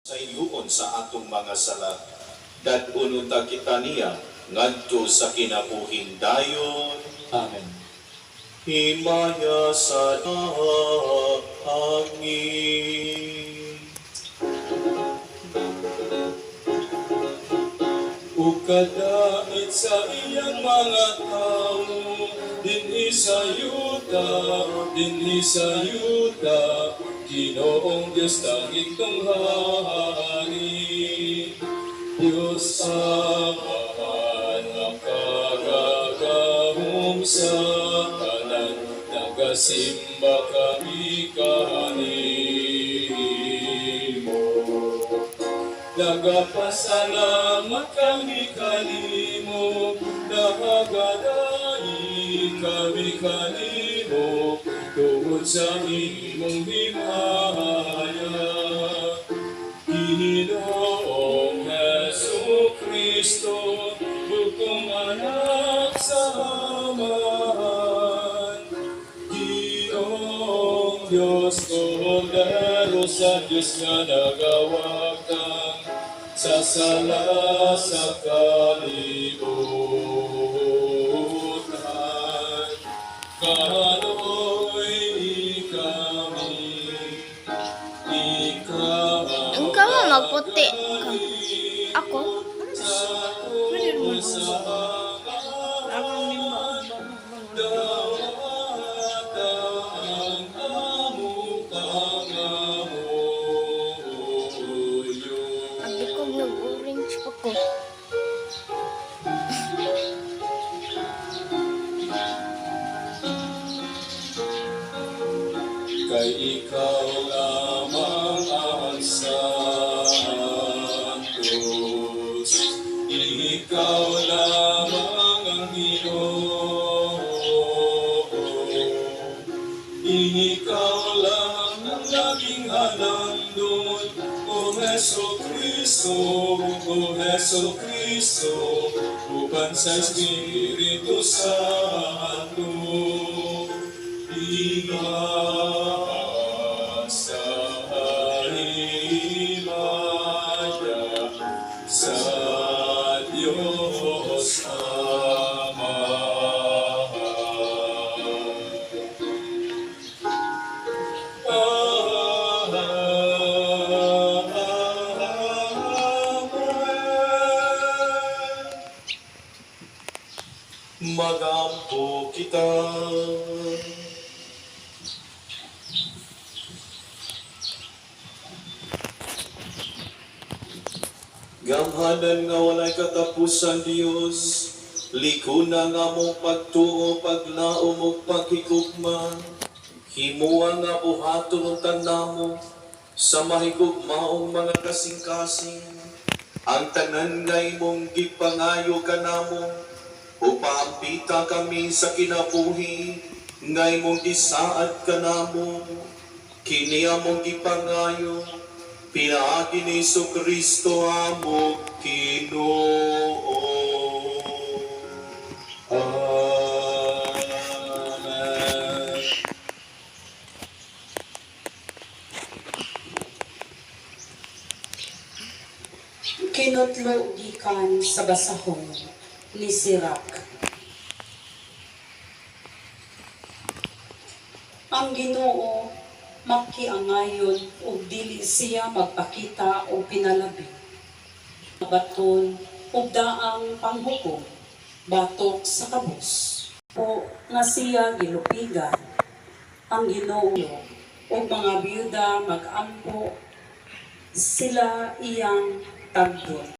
sa iluon sa atong mga sala. Dad-uno ta kita niya ngadto sa kinabuhing dayon. Amen. Himaya sa hangin. Ukadait sa iyang mga tao, dinhi sa yuta, Ginoong Diyos tanging tunghani. Diyos Amahan, makagagahom sa kanan, nagasimba kami kanimo. Nagapasalamat kami kanimo, nagagadayi kami kanimo, tungod sa imong himaya. Ginoong Jesucristo, bukong anak sa Amahan. Ginoong Diyos, Kordero sa Diyos nga nagawag kang sa sala sa kalibutan. Kanoy kami, ikaw Ang ka mo magputi ka. Ako? Pwede mo sa akong nimba. Abi ko mag-orange pa ko. Kay ikaw lamang ang santos, ikaw lamang ang Ginoo, ikaw lang ang laging halandon, O Jesucristo, uban sa Espiritu Santo. Sa himaya sa Diyos Ama. Magampo kita. Gamhanan nga walay katapusan Dios, likuna nga mong pagtuo, paglaom ug paghigugma, himuwa nga buhaton ang tanamo sa mahigugmaong mga kasing-kasing, ang tanan nga imong gipangayo kanamo, upaambita kami sa kinabuhi nga imong gisaad kanamo, kini among gipangayo, pinaagi ni Jesucristo among Ginoo. Amen. Kinutlo gikan sa basahon ni Sirach. Ang Ginoo makiangayon ug dili siya magpakita o pinalabi. Baton ug daang panghukom batok sa kabus. O nga siya gilupigan ang Ginoo ug mga biyuda magampo sila iyang tagdon.